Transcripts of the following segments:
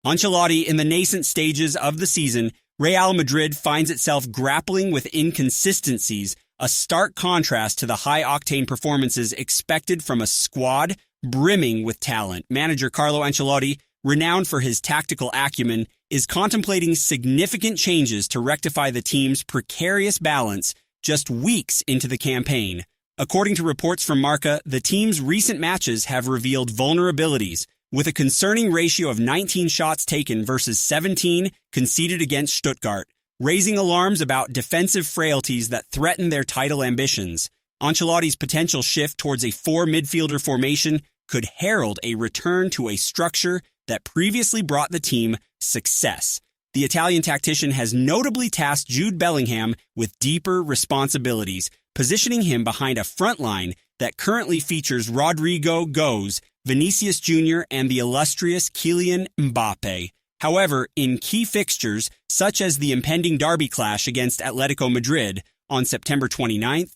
Ancelotti, in the nascent stages of the season, Real Madrid finds itself grappling with inconsistencies, a stark contrast to the high-octane performances expected from a squad brimming with talent. Manager Carlo Ancelotti, renowned for his tactical acumen, is contemplating significant changes to rectify the team's precarious balance just weeks into the campaign. According to reports from Marca, the team's recent matches have revealed vulnerabilities, with a concerning ratio of 19 shots taken versus 17 conceded against Stuttgart, raising alarms about defensive frailties that threaten their title ambitions. Ancelotti's potential shift towards a four-midfielder formation could herald a return to a structure that previously brought the team success. The Italian tactician has notably tasked Jude Bellingham with deeper responsibilities, positioning him behind a front line that currently features Rodrigo Goes, Vinicius Jr., and the illustrious Kylian Mbappe. However, in key fixtures, such as the impending derby clash against Atletico Madrid on September 29th,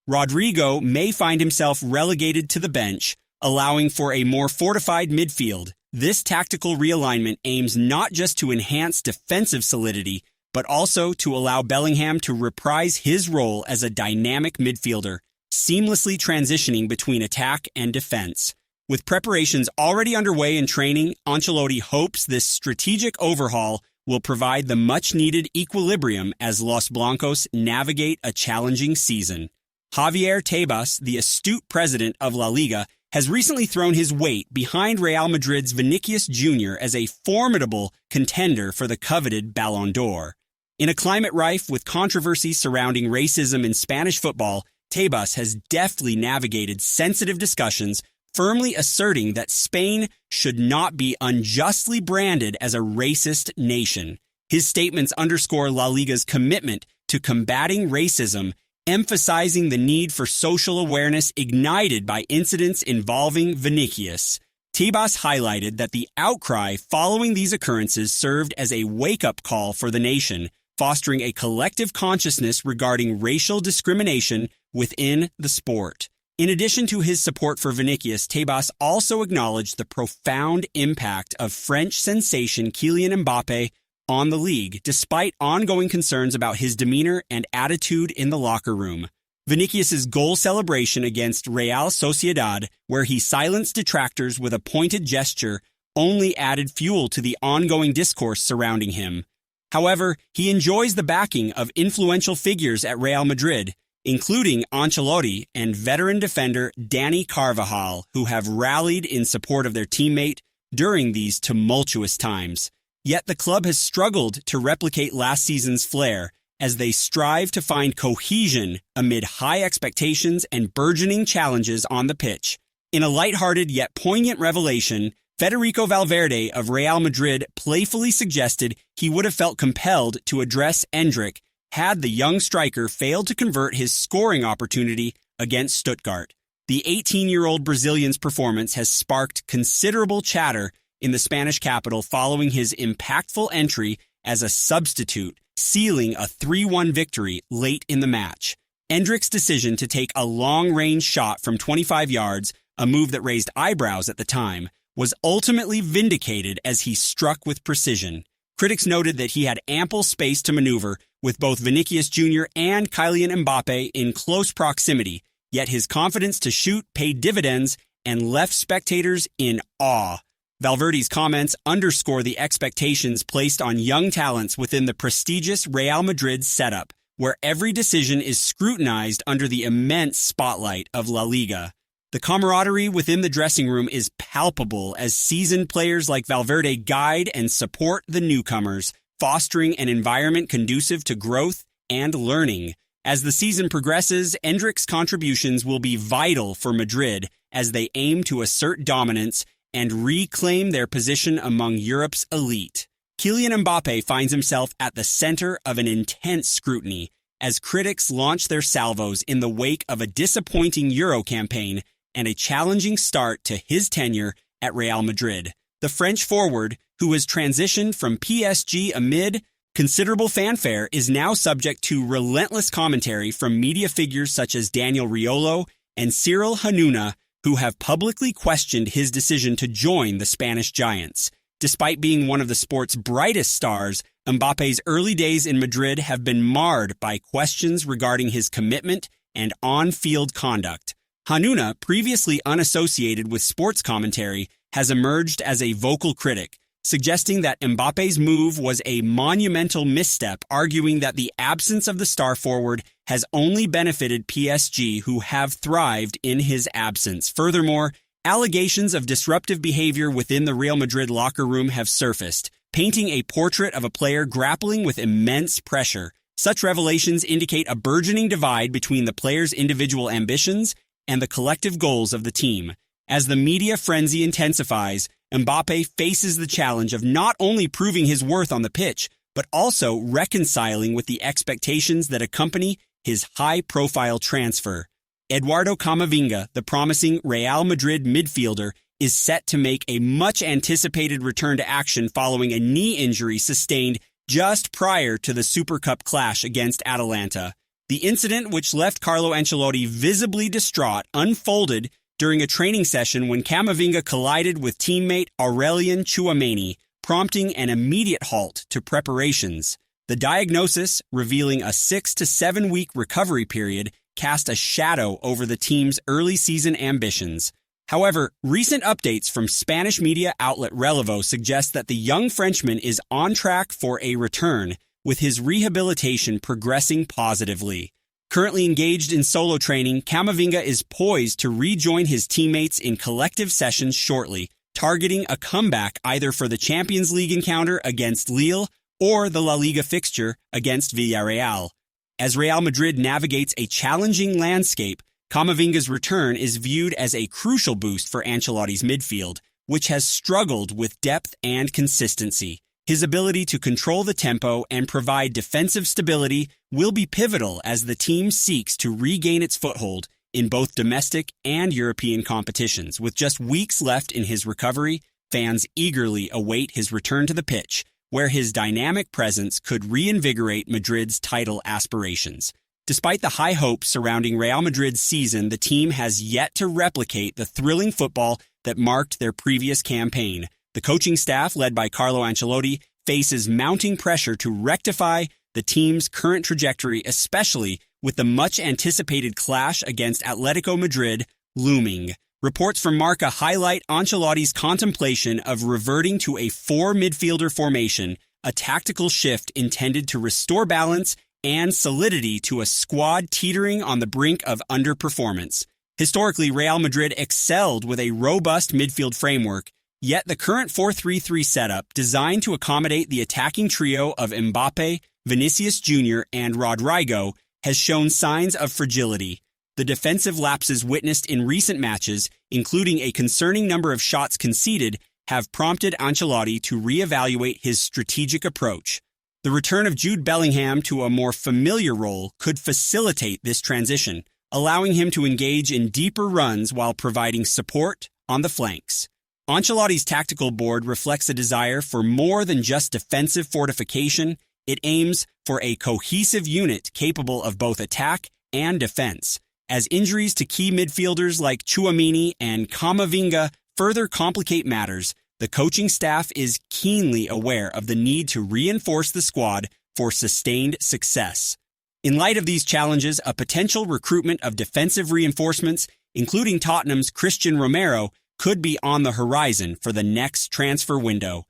Rodrigo may find himself relegated to the bench, allowing for a more fortified midfield. This tactical realignment aims not just to enhance defensive solidity, but also to allow Bellingham to reprise his role as a dynamic midfielder, seamlessly transitioning between attack and defense. With preparations already underway in training, Ancelotti hopes this strategic overhaul will provide the much-needed equilibrium as Los Blancos navigate a challenging season. Javier Tebas, the astute president of La Liga, has recently thrown his weight behind Real Madrid's Vinicius Jr. as a formidable contender for the coveted Ballon d'Or. In a climate rife with controversy surrounding racism in Spanish football, Tebas has deftly navigated sensitive discussions, firmly asserting that Spain should not be unjustly branded as a racist nation. His statements underscore La Liga's commitment to combating racism, emphasizing the need for social awareness ignited by incidents involving Vinicius. Tebas highlighted that the outcry following these occurrences served as a wake-up call for the nation, fostering a collective consciousness regarding racial discrimination within the sport. In addition to his support for Vinicius, Tebas also acknowledged the profound impact of French sensation Kylian Mbappe on the league, despite ongoing concerns about his demeanor and attitude in the locker room. Vinicius's goal celebration against Real Sociedad, where he silenced detractors with a pointed gesture, only added fuel to the ongoing discourse surrounding him. However, he enjoys the backing of influential figures at Real Madrid, including Ancelotti and veteran defender Dani Carvajal, who have rallied in support of their teammate during these tumultuous times. Yet the club has struggled to replicate last season's flair as they strive to find cohesion amid high expectations and burgeoning challenges on the pitch. In a lighthearted yet poignant revelation, Federico Valverde of Real Madrid playfully suggested he would have felt compelled to address Endrick had the young striker failed to convert his scoring opportunity against Stuttgart. The 18-year-old Brazilian's performance has sparked considerable chatter in the Spanish capital following his impactful entry as a substitute, sealing a 3-1 victory late in the match. Endrick's decision to take a long-range shot from 25 yards, a move that raised eyebrows at the time, was ultimately vindicated as he struck with precision. Critics noted that he had ample space to maneuver, with both Vinicius Jr. and Kylian Mbappe in close proximity, yet his confidence to shoot paid dividends and left spectators in awe. Valverde's comments underscore the expectations placed on young talents within the prestigious Real Madrid setup, where every decision is scrutinized under the immense spotlight of La Liga. The camaraderie within the dressing room is palpable as seasoned players like Valverde guide and support the newcomers, fostering an environment conducive to growth and learning. As the season progresses, Endrick's contributions will be vital for Madrid as they aim to assert dominance and reclaim their position among Europe's elite. Kylian Mbappe finds himself at the center of an intense scrutiny as critics launch their salvos in the wake of a disappointing Euro campaign and a challenging start to his tenure at Real Madrid. The French forward, who has transitioned from PSG amid considerable fanfare, is now subject to relentless commentary from media figures such as Daniel Riolo and Cyril Hanouna, who have publicly questioned his decision to join the Spanish giants. Despite being one of the sport's brightest stars, Mbappe's early days in Madrid have been marred by questions regarding his commitment and on-field conduct. Hanuna, previously unassociated with sports commentary, has emerged as a vocal critic, suggesting that Mbappe's move was a monumental misstep, arguing that the absence of the star forward has only benefited PSG, who have thrived in his absence. Furthermore, allegations of disruptive behavior within the Real Madrid locker room have surfaced, painting a portrait of a player grappling with immense pressure. Such revelations indicate a burgeoning divide between the player's individual ambitions and the collective goals of the team. As the media frenzy intensifies, Mbappe faces the challenge of not only proving his worth on the pitch, but also reconciling with the expectations that accompany his high-profile transfer. Eduardo Camavinga, the promising Real Madrid midfielder, is set to make a much-anticipated return to action following a knee injury sustained just prior to the Super Cup clash against Atalanta. The incident, which left Carlo Ancelotti visibly distraught, unfolded during a training session when Camavinga collided with teammate Aurelien Tchouameni, prompting an immediate halt to preparations. The diagnosis, revealing a 6 to 7 week recovery period, cast a shadow over the team's early season ambitions. However, recent updates from Spanish media outlet Relevo suggest that the young Frenchman is on track for a return, with his rehabilitation progressing positively. Currently engaged in solo training, Camavinga is poised to rejoin his teammates in collective sessions shortly, targeting a comeback either for the Champions League encounter against Lille or the La Liga fixture against Villarreal. As Real Madrid navigates a challenging landscape, Camavinga's return is viewed as a crucial boost for Ancelotti's midfield, which has struggled with depth and consistency. His ability to control the tempo and provide defensive stability will be pivotal as the team seeks to regain its foothold in both domestic and European competitions. With just weeks left in his recovery, fans eagerly await his return to the pitch, where his dynamic presence could reinvigorate Madrid's title aspirations. Despite the high hopes surrounding Real Madrid's season, the team has yet to replicate the thrilling football that marked their previous campaign. The coaching staff, led by Carlo Ancelotti, faces mounting pressure to rectify the team's current trajectory, especially with the much-anticipated clash against Atletico Madrid looming. Reports from Marca highlight Ancelotti's contemplation of reverting to a four-midfielder formation, a tactical shift intended to restore balance and solidity to a squad teetering on the brink of underperformance. Historically, Real Madrid excelled with a robust midfield framework, yet the current 4-3-3 setup, designed to accommodate the attacking trio of Mbappe, Vinicius Jr., and Rodrigo, has shown signs of fragility. The defensive lapses witnessed in recent matches, including a concerning number of shots conceded, have prompted Ancelotti to reevaluate his strategic approach. The return of Jude Bellingham to a more familiar role could facilitate this transition, allowing him to engage in deeper runs while providing support on the flanks. Ancelotti's tactical board reflects a desire for more than just defensive fortification. It aims for a cohesive unit capable of both attack and defense. As injuries to key midfielders like Tchouameni and Camavinga further complicate matters, the coaching staff is keenly aware of the need to reinforce the squad for sustained success. In light of these challenges, a potential recruitment of defensive reinforcements, including Tottenham's Christian Romero, could be on the horizon for the next transfer window.